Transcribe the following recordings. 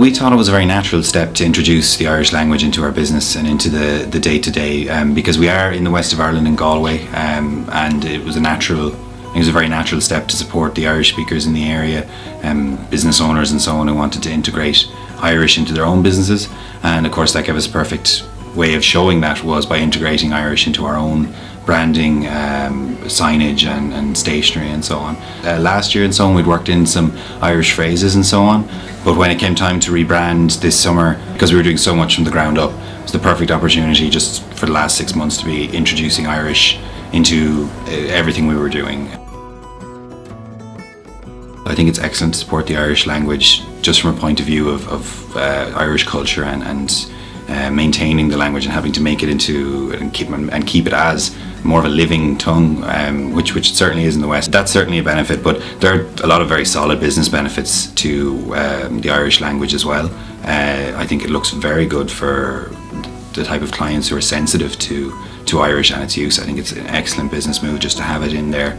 we thought it was a very natural step to introduce the Irish language into our business and into the day-to-day, because we are in the west of Ireland in Galway, and it was a very natural step to support the Irish speakers in the area, business owners and so on who wanted to integrate Irish into their own businesses. And of course that gave us a perfect way of showing that was by integrating Irish into our own branding, signage and stationery and so on. Last year and so on we'd worked in some Irish phrases and so on, but when it came time to rebrand this summer, because we were doing so much from the ground up, it was the perfect opportunity just for the last 6 months to be introducing Irish into everything we were doing. I think it's excellent to support the Irish language just from a point of view of Irish culture and maintaining the language and having to make it into and keep it as more of a living tongue, which it certainly is in the West. That's certainly a benefit, but there are a lot of very solid business benefits to the Irish language as well. I think it looks very good for the type of clients who are sensitive to Irish and its use. I think it's an excellent business move just to have it in there.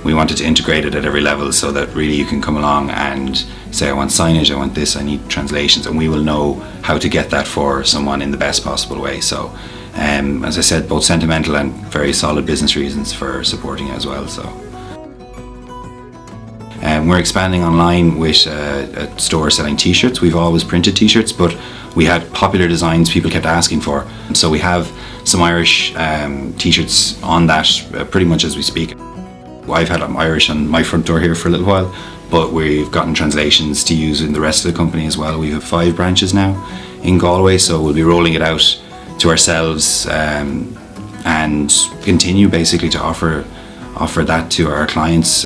We wanted to integrate it at every level so that really you can come along and say, I want signage, I want this, I need translations, and we will know how to get that for someone in the best possible way. So, as I said, both sentimental and very solid business reasons for supporting it as well. So, we're expanding online with a store selling t-shirts. We've always printed t-shirts, but we had popular designs people kept asking for. So we have some Irish t-shirts on that pretty much as we speak. I've had Irish on my front door here for a little while, but we've gotten translations to use in the rest of the company as well. We have 5 branches now in Galway, so we'll be rolling it out to ourselves and continue basically to offer that to our clients.